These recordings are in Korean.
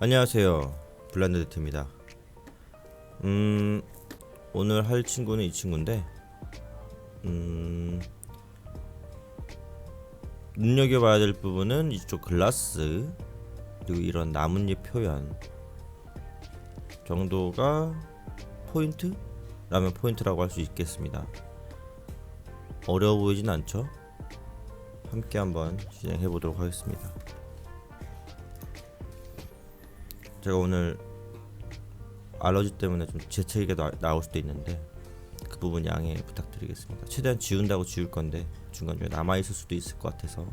안녕하세요. 블란드드입니다. 오늘 할 친구는 이 친구인데, 눈여겨봐야 될 부분은 이쪽 글라스 그리고 이런 나뭇잎 표현 정도가 포인트라면 포인트라고 할 수 있겠습니다. 어려워 보이진 않죠? 함께 한번 진행해 보도록 하겠습니다. 제가 오늘 알러지 때문에 좀 재채기가 나올 수도 있는데 그 부분 양해 부탁드리겠습니다. 최대한 지운다고 지울 건데 중간중에 남아있을 수도 있을 것 같아서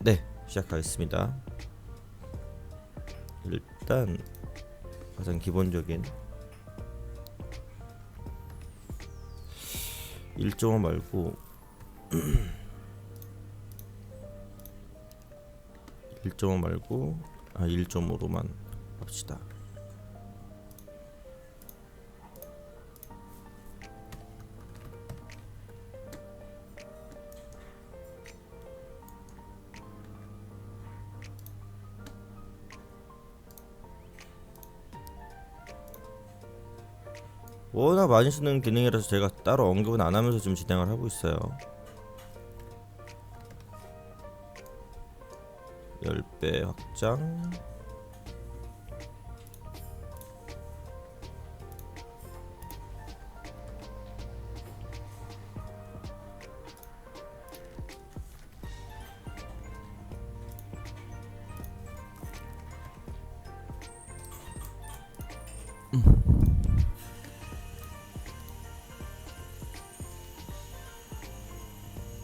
네, 시작하겠습니다. 일단 가장 기본적인 1.5 말고 1.5 말고 1.5로만 합시다. 워낙 많이 쓰는 기능이라서 제가 따로 언급은 안 하면서 좀 진행을 하고 있어요. 10배 확장.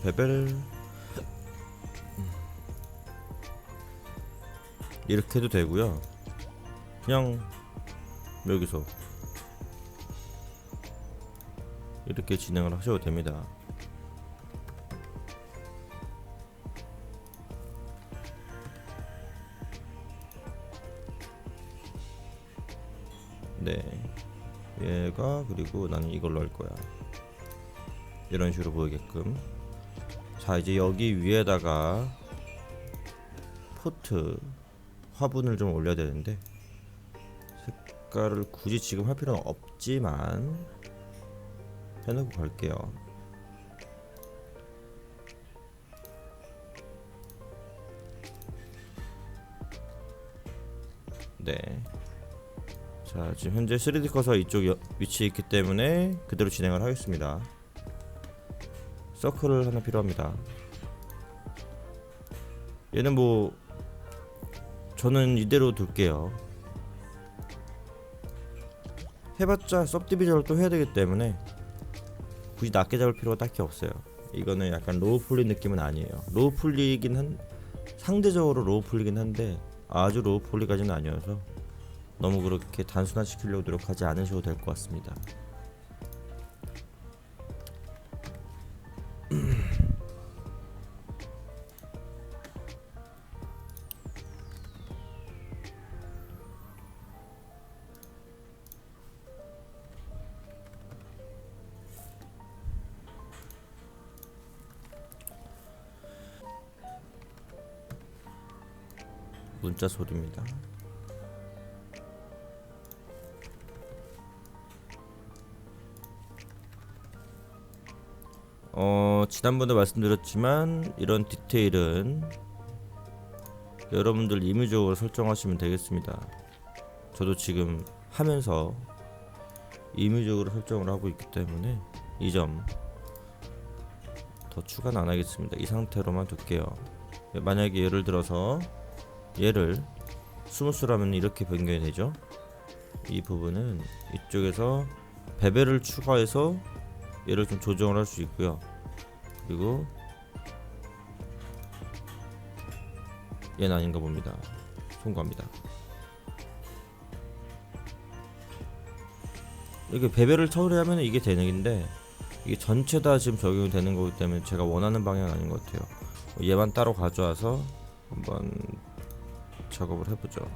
베벨 이렇게 해도 되고요. 그냥 여기서 이렇게 진행을 하셔도 됩니다. 네, 얘가 그리고 나는 이걸로 할 거야. 이런 식으로 보이게끔. 자, 이제 여기 위에다가 포트 화분을 좀 올려야 되는데 색깔을 굳이 지금 할 필요는 없지만 해놓고 갈게요. 네. 자, 지금 현재 3D 커서 이쪽 위치에 있기 때문에 그대로 진행을 하겠습니다. 서클을 하나 필요합니다. 얘는 뭐 저는 이대로 둘게요. 해봤자 서브디비전을 또 해야 되기 때문에 굳이 낮게 잡을 필요가 딱히 없어요. 이거는 약간 로우 폴리 느낌은 아니에요. 로우 폴리긴 한, 상대적으로 로우 폴리긴 한데 아주 로우 폴리까지는 아니어서 너무 그렇게 단순화시키려고 노력하지 않으셔도 될 것 같습니다. 문자 소리입니다. 지난번에 말씀드렸지만 이런 디테일은 여러분들 임의적으로 설정하시면 되겠습니다. 저도 지금 하면서 임의적으로 설정을 하고 있기 때문에 이 점 더 추가는 안 하겠습니다. 이 상태로만 둘게요. 만약에 예를 들어서 얘를 스무스라면 이렇게 변경이 되죠. 이 부분은 이쪽에서 베벨을 추가해서 얘를 좀 조정을 할 수 있고요. 그리고 얘는 아닌가 봅니다. 송구합니다. 이렇게 베벨을 처리하면 이게 되는데 이게 전체 다 지금 적용이 되는 거기 때문에 제가 원하는 방향은 아닌 것 같아요. 얘만 따로 가져와서 한번 작업을 해보죠.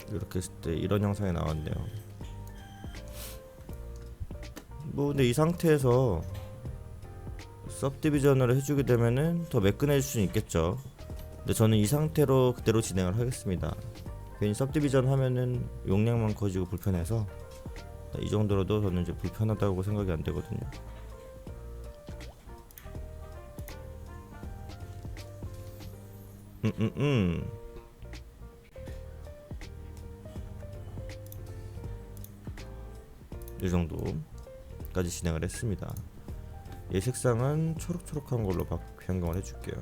이렇게 했을 때 이런 형상이 나왔네요. 뭐 근데 이 상태에서 सब디비전을 해주게 되면은 더 매끈해질 수는 있겠죠. 근데 저는 이 상태로 그대로 진행을 하겠습니다. 괜히 सब디비전 하면은 용량만 커지고 불편해서 이 정도로도 저는 이제 불편하다고 생각이 안 되거든요. 이 정도까지 진행을 했습니다. 얘 색상은 초록초록한 걸로 변경을 해줄게요.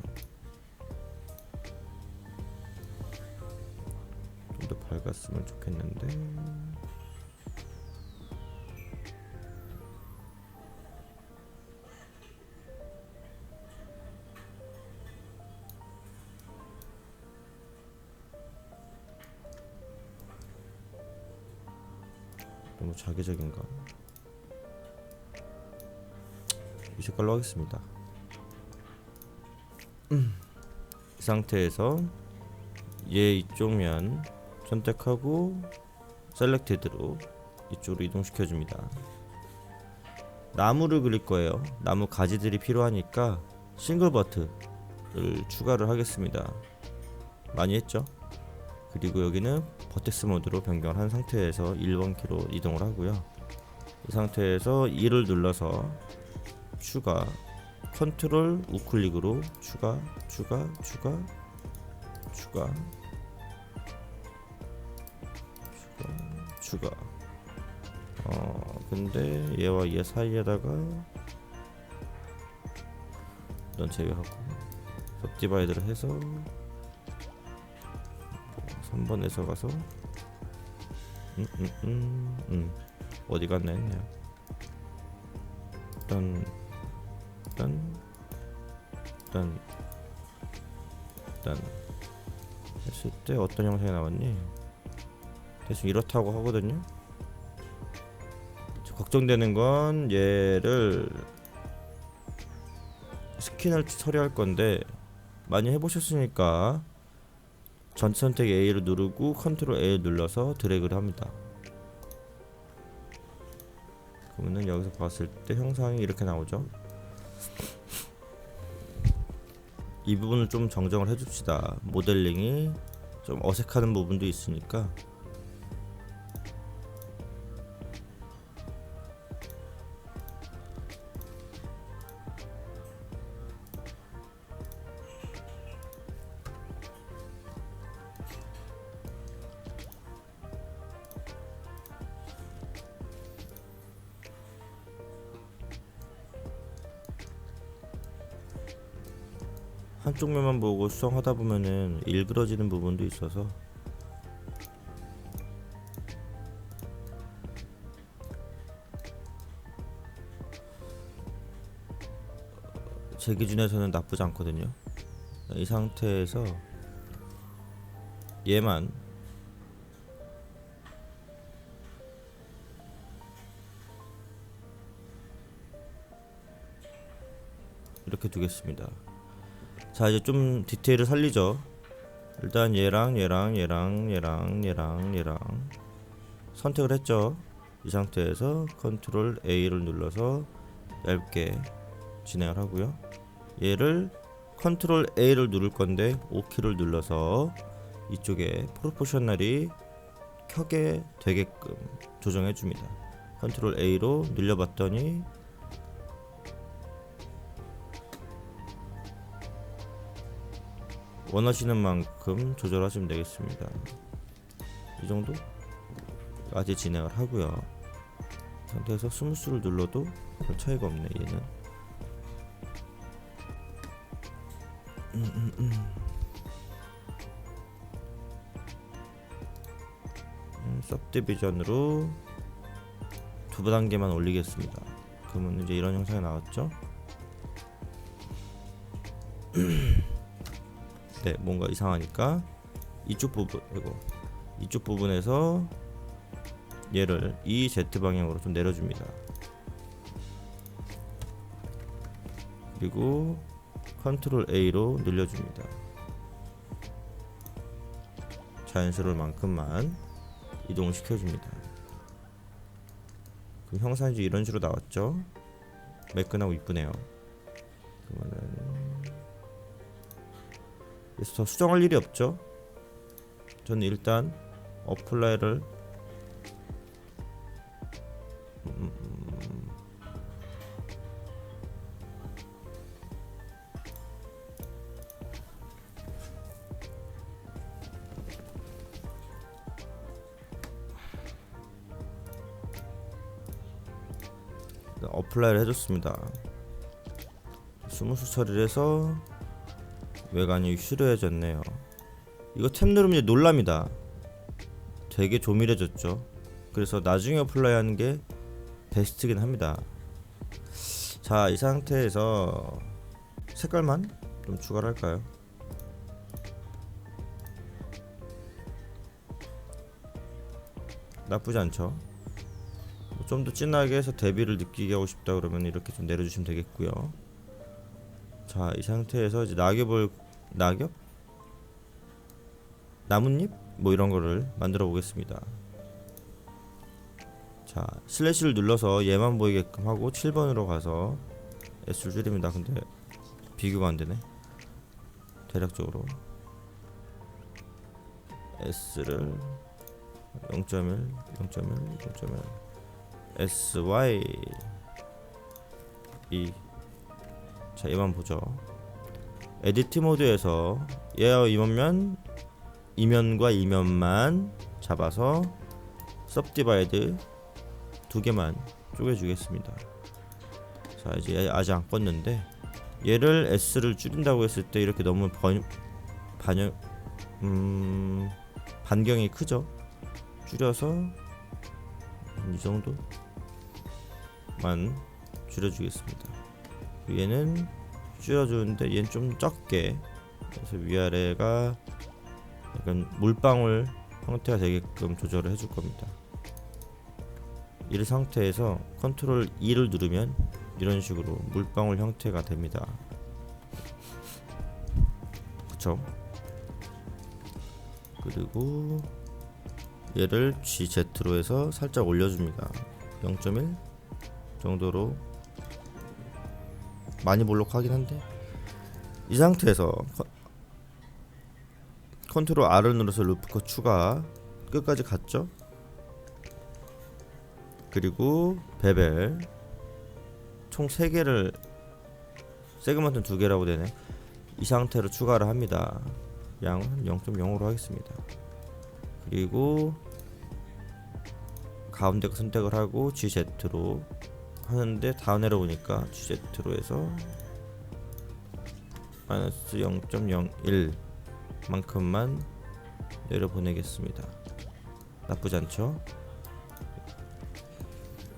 좀 더 밝았으면 좋겠는데. 너무 자기적인가? 이 색깔로 하겠습니다. 이 상태에서 얘 이쪽 면 선택하고 셀렉티드로 이쪽으로 이동시켜 줍니다. 나무를 그릴 거예요. 나무 가지들이 필요하니까 싱글 버튼을 추가를 하겠습니다. 많이 했죠? 그리고 여기는 버텍스 모드로 변경을 한 상태에서 1번 키로 이동을 하고요. 이 상태에서 2를 눌러서 추가, 컨트롤 우클릭으로 추가 근데 얘와 얘 사이에다가 넌 제외하고 सब디바이드를 해서 3번에서 가서 어디 갔나 했네요. 딴 했을 때 어떤 형상이 나왔니? 대충 이렇다고 하거든요. 걱정되는 건 얘를 스킨을 처리할 건데 많이 해보셨으니까 전체 선택 A를 누르고 컨트롤 A를 눌러서 드래그를 합니다. 그러면은 여기서 봤을 때 형상이 이렇게 나오죠. 이 부분을 좀 정정을 해줍시다. 모델링이 좀 어색하는 부분도 있으니까. 한쪽 면만 보고 수정하다 보면은 일그러지는 부분도 있어서 제 기준에서는 나쁘지 않거든요. 이 상태에서 얘만 이렇게 두겠습니다. 자, 이제 좀 디테일을 살리죠. 일단 얘랑 선택을 했죠. 이 상태에서 컨트롤 A를 눌러서 얇게 진행을 하고요. 얘를 컨트롤 A를 누를 건데 O키를 눌러서 이쪽에 프로포셔널이 켜게 되게끔 조정해 줍니다. 컨트롤 A로 늘려봤더니 원하시는 만큼 조절하시면 되겠습니다. 이 정도까지 진행을 하고요. 상태에서 스무스를 눌러도 별 차이가 없네. 얘는 सब디비전으로 두 단계만 올리겠습니다. 그러면 이제 이런 형상이 나왔죠. 네, 뭔가 이상하니까 이쪽 부분에서 얘를 이 Z 방향으로 좀 내려줍니다. 그리고 컨트롤 A로 늘려줍니다. 자연스러울 만큼만. 이동을 시켜줍니다. 그럼 형상이 이런 식으로 나왔죠. 매끈하고 이쁘네요. 그러면은 그래서 더 수정할 일이 없죠. 저는 일단 어플라이를 어플라이를 해줬습니다. 스무스 처리를 해서 외관이 휴려해졌네요. 이거 탭 누르면 이제 놀랍니다. 되게 조밀해졌죠. 그래서 나중에 어플라이 하는 게 베스트긴 합니다. 자, 이 상태에서 색깔만 좀 추가를 할까요? 나쁘지 않죠. 좀 더 진하게 해서 대비를 느끼게 하고 싶다 그러면 이렇게 좀 내려주시면 되겠고요. 자, 이 상태에서 이제 낙엽? 나뭇잎? 뭐 이런 거를 만들어 보겠습니다. 자, 슬래시를 눌러서 얘만 보이게끔 하고 7번으로 가서 S를 줄입니다. 근데 비교가 안 되네. 대략적으로 S를 0.1, 0.1, 0.1 SY 2. 자, 얘만 보죠. 에디트 모드에서 얘와 이면과 이면만 잡아서 서브디바이드 두 개만 쪼개주겠습니다. 자, 이제 아직 안 껐는데 얘를 S를 줄인다고 했을 때 이렇게 너무 반경이 크죠. 줄여서 이 정도만 줄여주겠습니다. 얘는 줄여주는데 얘는 좀 적게, 그래서 위아래가 약간 물방울 형태가 되게끔 조절을 해줄 겁니다. 이 상태에서 컨트롤 2를 누르면 이런 식으로 물방울 형태가 됩니다. 그쵸? 그리고 얘를 GZ로 해서 살짝 올려줍니다. 0.1 정도로. 많이 볼록하긴 한데 이 상태에서 컨트롤 R을 눌러서 루프컷 추가 끝까지 갔죠. 그리고 베벨 총 3개를 세그먼트는 2개라고 되네. 이 상태로 추가를 합니다. 양은 0.0으로 하겠습니다. 그리고 가운데 거 선택을 하고 GZ로 하는데 다 내려오니까 GZ로 해서 마이너스 0.01 만큼만 내려보내겠습니다. 나쁘지 않죠?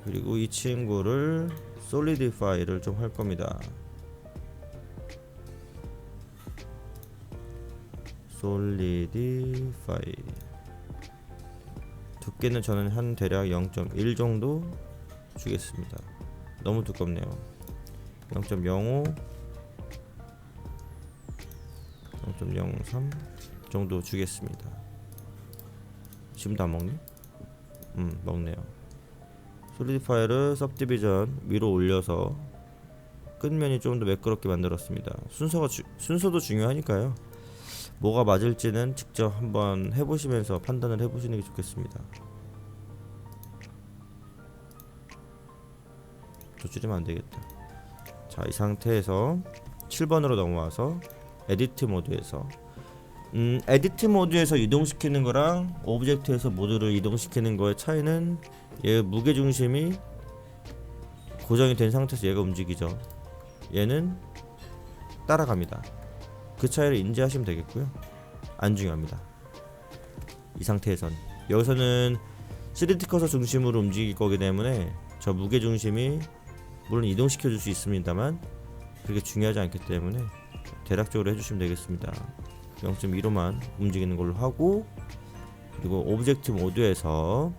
그리고 이 친구를 솔리디파이를 좀 할 겁니다. 솔리디파이 두께는 저는 한 대략 0.1 정도 주겠습니다. 너무 두껍네요. 0.05 0.03 정도 주겠습니다. 지금도 안 먹니? 먹네요. 솔리디파이를 सब디비전 위로 올려서 끝면이 좀 더 매끄럽게 만들었습니다. 순서도 중요하니까요. 뭐가 맞을지는 직접 한번 해보시면서 판단을 해보시는 게 좋겠습니다. 더 줄이면 안 되겠다. 자, 이 상태에서 7번으로 넘어와서 에디트 모드에서 에디트 모드에서 이동시키는 거랑 오브젝트에서 모드를 이동시키는 거의 차이는 얘 무게중심이 고정이 된 상태에서 얘가 움직이죠. 얘는 따라갑니다. 그 차이를 인지하시면 되겠고요. 안 중요합니다. 이 상태에선 여기서는 3D 커서 중심으로 움직일 거기 때문에 저 무게중심이 물론 이동시켜 줄 수 있습니다만 그렇게 중요하지 않기 때문에 대략적으로 해주시면 되겠습니다. 0.2로만 움직이는 걸로 하고, 그리고 오브젝트 모드에서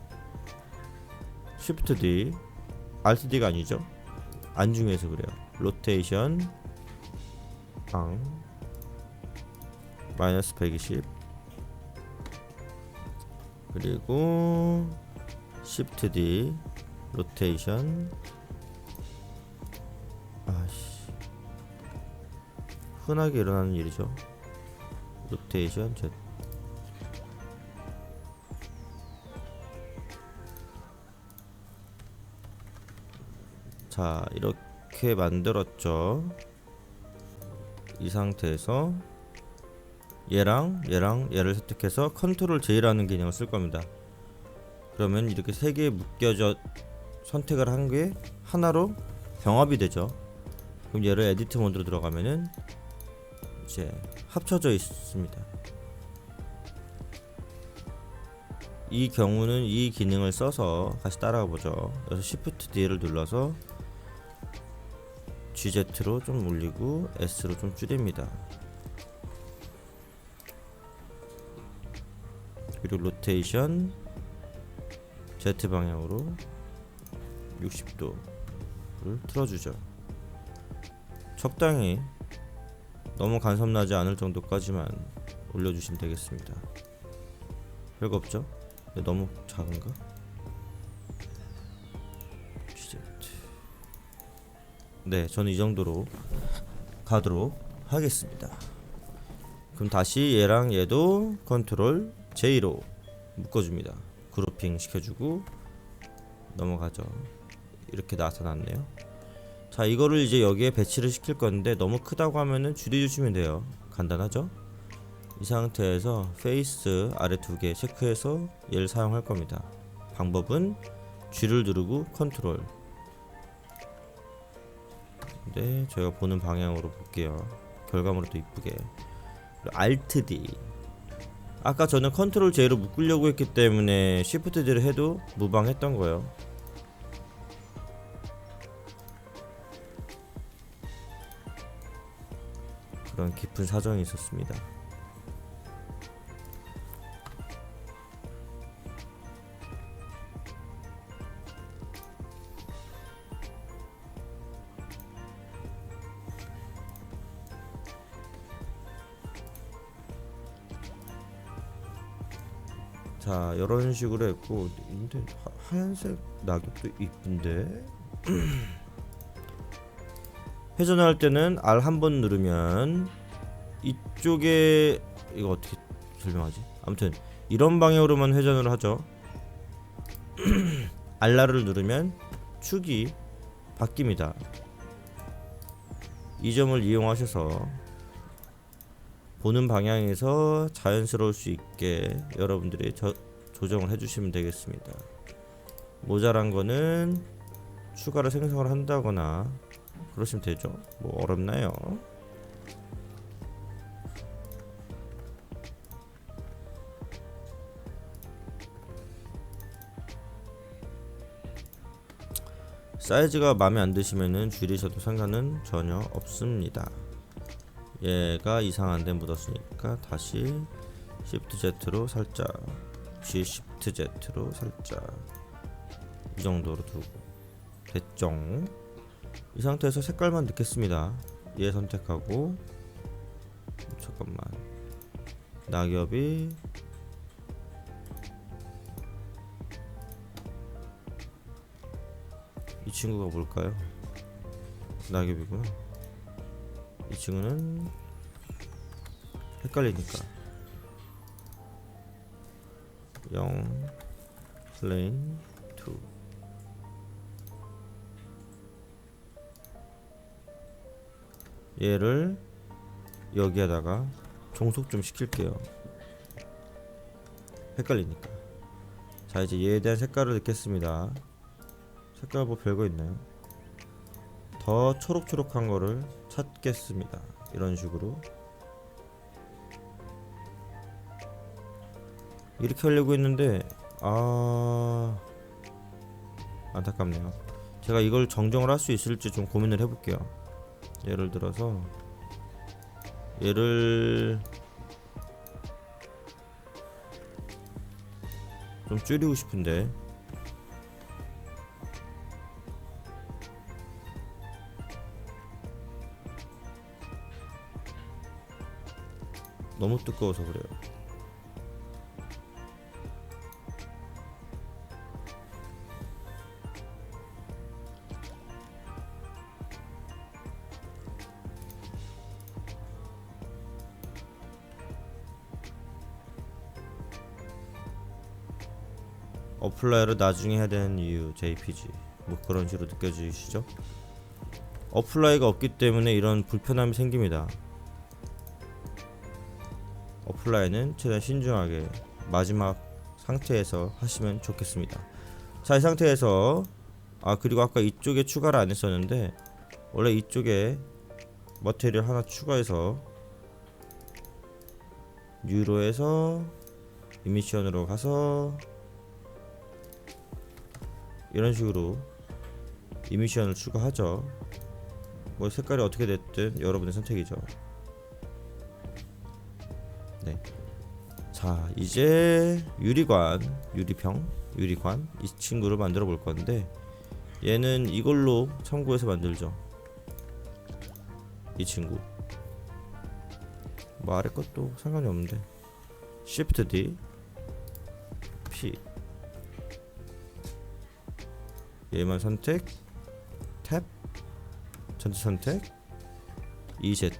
Shift D, Alt D가 아니죠. 안 중요해서 그래요. 로테이션 마이너스 120 그리고 Shift D 로테이션. 아씨, 흔하게 일어나는 일이죠. 로테이션 Z. 자, 이렇게 만들었죠. 이 상태에서 얘를 선택해서 컨트롤 J라는 기능을 쓸 겁니다. 그러면 이렇게 세 개 묶여져 선택을 한 게 하나로 병합이 되죠. 그럼 얘를 에디트 모드로 들어가면은 이제 합쳐져 있습니다. 이 경우는 이 기능을 써서 다시 따라가 보죠. 그래서 Shift D를 눌러서 GZ로 좀 올리고 S로 좀 줄입니다. 그리고 로테이션 Z 방향으로 60도를 틀어주죠. 적당히, 너무 간섭나지 않을 정도까지만 올려주시면 되겠습니다. 별거 없죠? 근데 너무 작은가? 네, 저는 이 정도로 가도록 하겠습니다. 그럼 다시 얘랑 얘도 컨트롤 J로 묶어줍니다. 그룹핑 시켜주고 넘어가죠. 이렇게 나타났네요. 자, 이거를 이제 여기에 배치를 시킬 건데 너무 크다고 하면은 줄여주시면 돼요. 간단하죠? 이 상태에서 페이스 아래 두 개 체크해서 얘를 사용할 겁니다. 방법은 G를 누르고 컨트롤. 네, 저희가 보는 방향으로 볼게요. 결과물도 이쁘게. Alt D. 아까 저는 컨트롤 J로 묶으려고 했기 때문에 Shift D를 해도 무방했던 거예요. 그런 깊은 사정이 있었습니다. 자, 이런 식으로 했고, 근데 하얀색 낙엽도 이쁜데. 회전할 때는 R 한 번 누르면 이쪽에, 이거 어떻게 설명하지? 아무튼 이런 방향으로만 회전을 하죠. R를 누르면 축이 바뀝니다. 이 점을 이용하셔서 보는 방향에서 자연스러울 수 있게 여러분들이 조정을 해주시면 되겠습니다. 모자란 거는 추가로 생성을 한다거나 그러시면 되죠. 뭐 어렵나요? 사이즈가 마음에 안 드시면은 줄이셔도 상관은 전혀 없습니다. 얘가 이상한데 묻었으니까 다시 Shift Z로 살짝, G Shift Z로 살짝, 이 정도로 두고 됐죠. 이 상태에서 색깔만 넣겠습니다. 얘 선택하고, 잠깐만, 낙엽이 이 친구가 뭘까요? 낙엽이구나. 이 친구는 헷갈리니까 0 플레인 2. 얘를 여기에다가 종속 좀 시킬게요. 헷갈리니까. 자, 이제 얘에 대한 색깔을 넣겠습니다. 색깔 뭐 별거 있나요? 더 초록초록한 거를 찾겠습니다. 이런 식으로 이렇게 하려고 했는데 안타깝네요. 제가 이걸 정정을 할 수 있을지 좀 고민을 해볼게요. 예를 들어서 얘를 좀 줄이고 싶은데, 너무 두꺼워서 그래요. 어플라이를 나중에 해야 되는 이유 JPG 뭐 그런 식으로 느껴지시죠? 어플라이가 없기 때문에 이런 불편함이 생깁니다. 어플라이는 최대한 신중하게 마지막 상태에서 하시면 좋겠습니다. 자, 이 상태에서 그리고 아까 이쪽에 추가를 안 했었는데 원래 이쪽에 머티리얼 하나 추가해서 뉴로에서 이미션으로 가서 이런 식으로 이미션을 추가하죠. 뭐 색깔이 어떻게 됐든 여러분의 선택이죠. 네. 자, 이제 유리관, 유리관 이 친구를 만들어 볼 건데 얘는 이걸로 참고해서 만들죠. 이 친구 뭐 아래 것도 상관이 없는데 Shift D P 얘만 선택 탭 전체 선택 EZ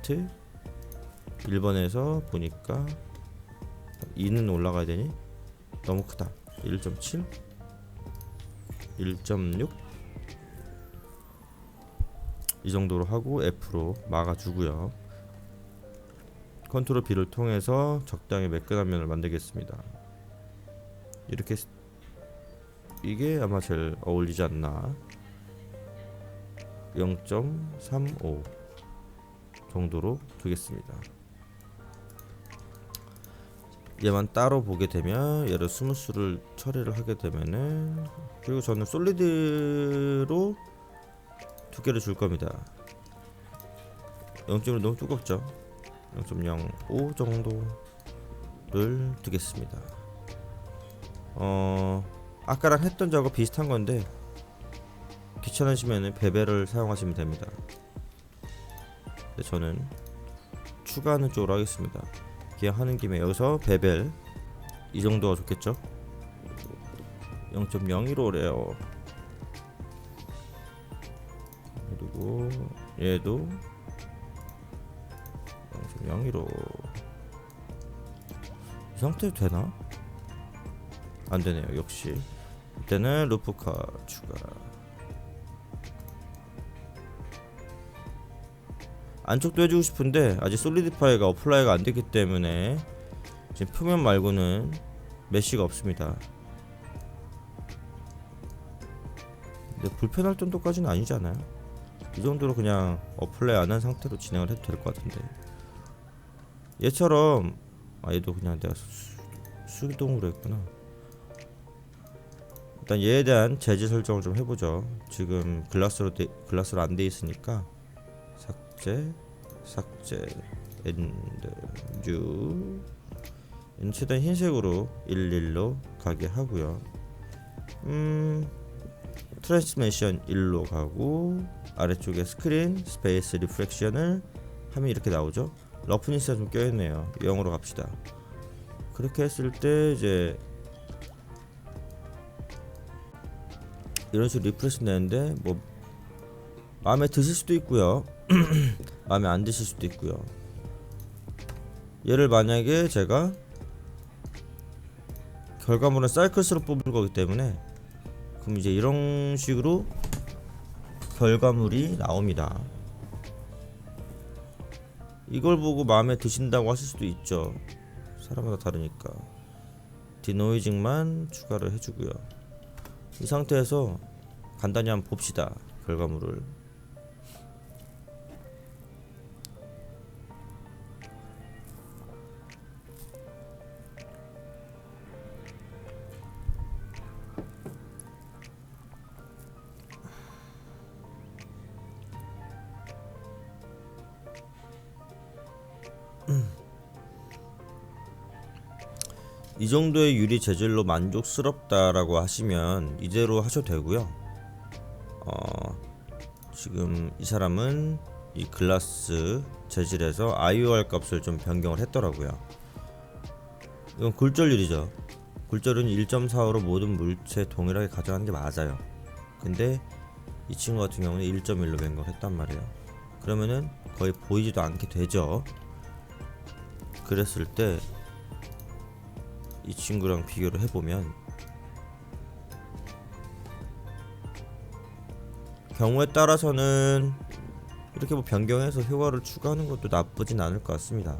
1번에서 보니까 2는 올라가야 되니 너무 크다. 1.7 1.6 이 정도로 하고 F로 막아주고요. 컨트롤 B를 통해서 적당히 매끈한 면을 만들겠습니다. 이렇게 이게 아마 제일 어울리지 않나. 0.35 정도로 두겠습니다. 얘만 따로 보게 되면 얘를 스무스를 처리를 하게 되면은 그리고 저는 솔리드로 두 개를 줄 겁니다. 0.1 너무 두껍죠? 0.05 정도를 두겠습니다. 아까랑 했던 작업 비슷한 건데 귀찮으시면은 베벨을 사용하시면 됩니다. 근데 저는 추가하는 쪽으로 하겠습니다. 그냥 하는 김에 여기서 베벨 이 정도가 좋겠죠? 0.01호래요. 그리고 얘도 0.01호. 이 상태로 되나? 안 되네요. 역시 이때는 루프카 추가. 안쪽도 해주고 싶은데 아직 솔리디파이가 어플라이가 안 됐기 때문에 지금 표면 말고는 메쉬가 없습니다. 근데 불편할 정도까지는 아니잖아요. 이 정도로 그냥 어플라이 안 한 상태로 진행을 해도 될 것 같은데 얘처럼 얘도 그냥 내가 수동으로 했구나. 일단 얘에 대한 재질 설정을 좀 해보죠. 지금 글라스로 안 돼 있으니까 삭제 엔드 뉴 최대한 흰색으로 11로 가게 하고요. 트랜스미션 1로 가고 아래쪽에 스크린 스페이스 리프렉션을 하면 이렇게 나오죠. 러프니스가 좀 껴있네요. 0으로 갑시다. 그렇게 했을 때 이제 이런 식으로 리프레시 내는데 뭐 마음에 드실 수도 있고요. 마음에 안 드실 수도 있고요. 얘를 만약에 제가 결과물은 사이클스로 뽑을 거기 때문에 그럼 이제 이런 식으로 결과물이 나옵니다. 이걸 보고 마음에 드신다고 하실 수도 있죠. 사람마다 다르니까. 디노이징만 추가를 해주고요. 이 상태에서 간단히 한번 봅시다. 결과물을. 이 정도의 유리 재질로 만족스럽다라고 하시면 이대로 하셔도 되고요. 지금 이 사람은 이 글라스 재질에서 IOR 값을 좀 변경을 했더라고요. 이건 굴절율이죠. 굴절은 1.45로 모든 물체 동일하게 가져가는 게 맞아요. 근데 이 친구 같은 경우는 1.1로 변경했단 말이에요. 그러면은 거의 보이지도 않게 되죠. 그랬을 때 이 친구랑 비교를 해보면 경우에 따라서는 이렇게 뭐 변경해서 효과를 추가하는 것도 나쁘진 않을 것 같습니다.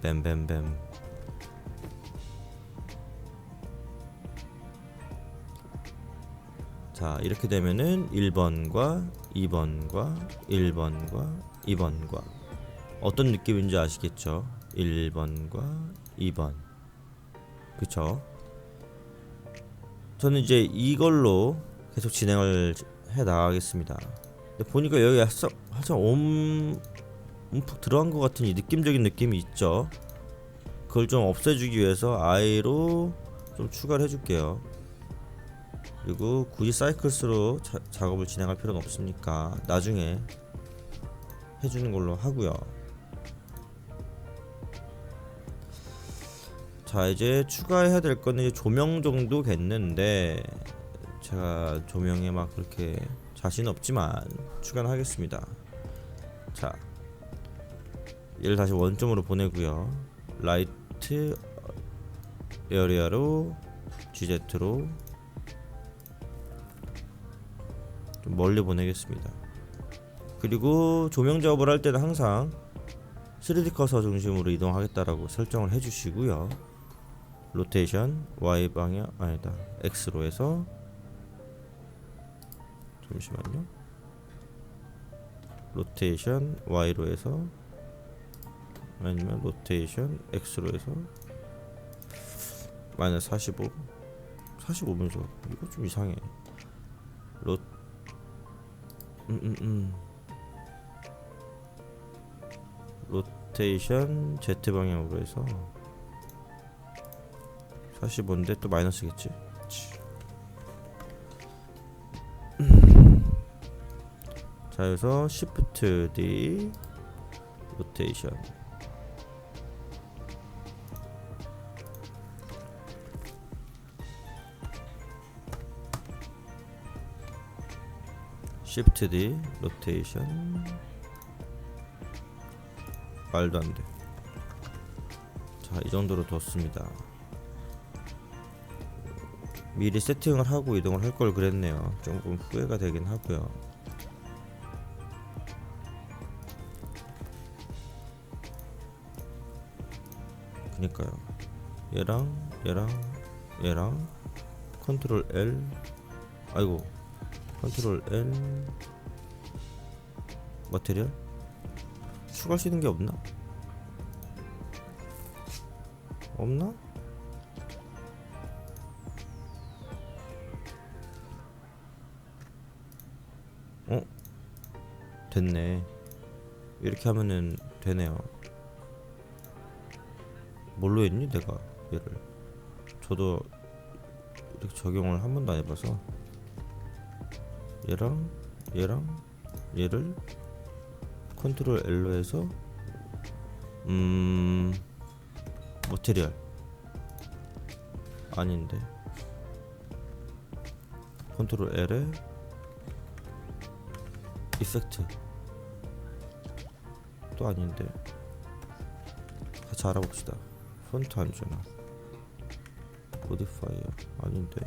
뱀뱀뱀. 자, 이렇게 되면은 1번과 2번과 1번과 2번과 어떤 느낌인지 아시겠죠? 1번과 2번. 그쵸? 저는 이제 이걸로 계속 진행을 해 나가겠습니다. 근데 보니까 여기 살짝 움푹 들어간 것 같은 이 느낌적인 느낌이 있죠? 그걸 좀 없애주기 위해서 I로 좀 추가를 해줄게요. 그리고 굳이 사이클스로 작업을 진행할 필요는 없으니까 나중에 해주는 걸로 하고요. 자, 이제 추가해야 될 거는 이제 조명 정도겠는데 제가 조명에 막 그렇게 자신 없지만 추가는 하겠습니다. 자, 얘를 다시 원점으로 보내고요. 라이트 에어리아로 GZ로 좀 멀리 보내겠습니다. 그리고 조명 작업을 할 때는 항상 3D 커서 중심으로 이동하겠다라고 설정을 해주시고요. 로테이션 Y 방향 아니다 X로 해서 잠시만요. 로테이션 Y로 해서 아니면 로테이션 X로 해서 마이너스 45면서 이거 좀 이상해. 로테이션 Z 방향으로 해서 45인데 또 마이너스겠지. 자, 여기서 Shift D 로테이션 Shift D 로테이션 말도 안 돼. 자, 이 정도로 뒀습니다. 미리 세팅을 하고 이동을 할 걸 그랬네요. 조금 후회가 되긴 하고요. 그니까요. 얘랑 컨트롤 L 아이고 컨트롤 L 머티리얼 추가할 수 있는 게 없나? 됐네. 이렇게 하면은 되네요. 뭘로 했니 내가 얘를? 저도 이렇게 적용을 한 번도 안 해봐서 얘를 컨트롤 L로 해서 머티리얼 아닌데 컨트롤 L에 이펙트 또 아닌데 같이 알아봅시다. 폰트 안 주나? 모디파이어 아닌데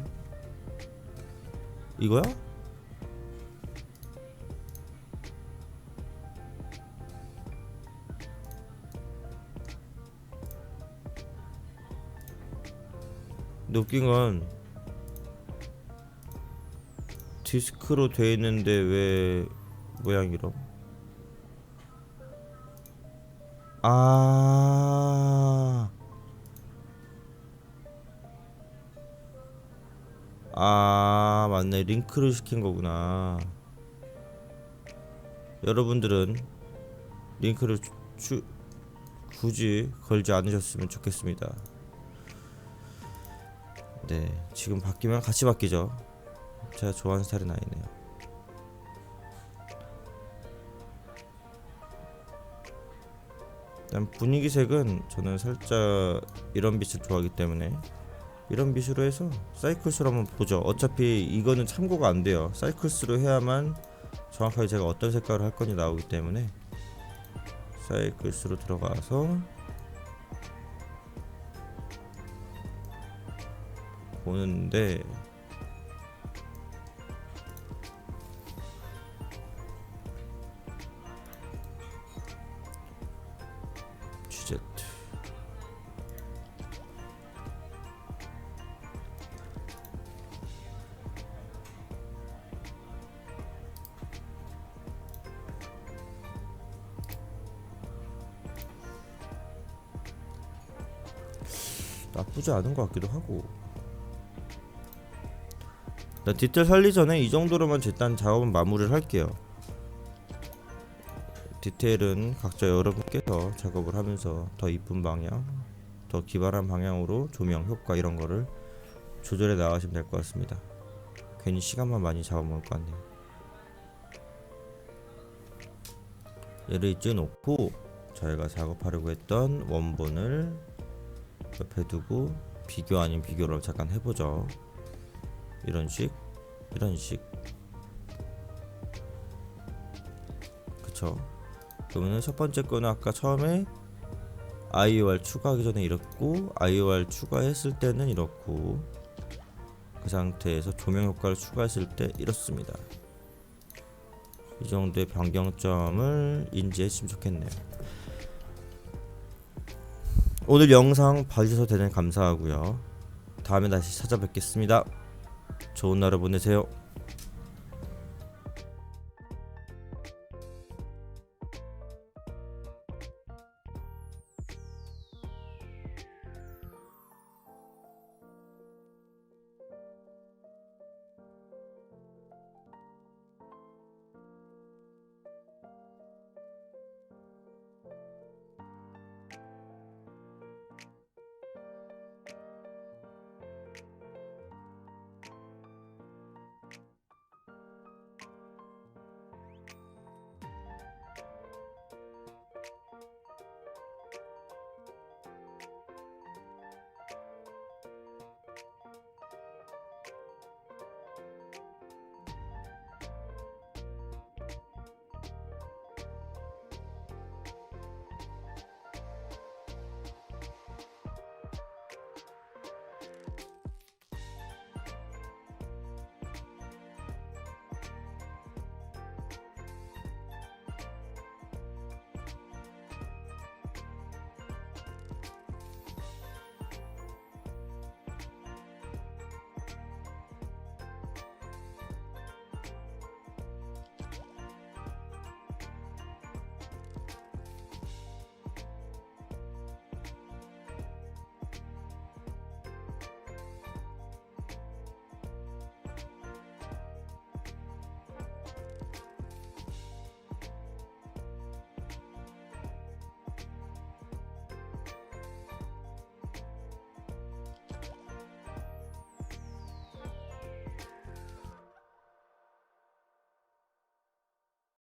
이거야? 근데 웃긴 건 디스크로 돼 있는데 왜 모양이로? 맞네. 링크를 시킨 거구나. 여러분들은 링크를 굳이 걸지 않으셨으면 좋겠습니다. 네, 지금 바뀌면 같이 바뀌죠. 제가 좋아하는 스타일은 아니네요. 일단 분위기색은 저는 살짝 이런 빛을 좋아하기 때문에 이런 빛으로 해서 사이클스로 한번 보죠. 어차피 이거는 참고가 안 돼요. 사이클스로 해야만 정확하게 제가 어떤 색깔을 할 건지 나오기 때문에 사이클스로 들어가서 보는데 GZ 나쁘지 않은 것 같기도 하고. 나 디테일 살리 전에 이 정도로만 일단 작업은 마무리를 할게요. 디테일은 각자 여러분께서 작업을 하면서 더 이쁜 방향, 더 기발한 방향으로 조명 효과 이런 거를 조절해 나가시면 될 것 같습니다. 괜히 시간만 많이 잡아먹을 것 같네요. 얘를 이제 놓고 저희가 작업하려고 했던 원본을 옆에 두고 비교 아닌 비교를 잠깐 해보죠. 이런 식, 그쵸? 그러면은 첫 번째 거는 아까 처음에 IOR 추가하기 전에 이렇고, IOR 추가했을 때는 이렇고, 그 상태에서 조명 효과를 추가했을 때 이렇습니다. 이 정도의 변경점을 인지했으면 좋겠네요. 오늘 영상 봐주셔서 대단히 감사하고요. 다음에 다시 찾아뵙겠습니다. 좋은 하루 보내세요.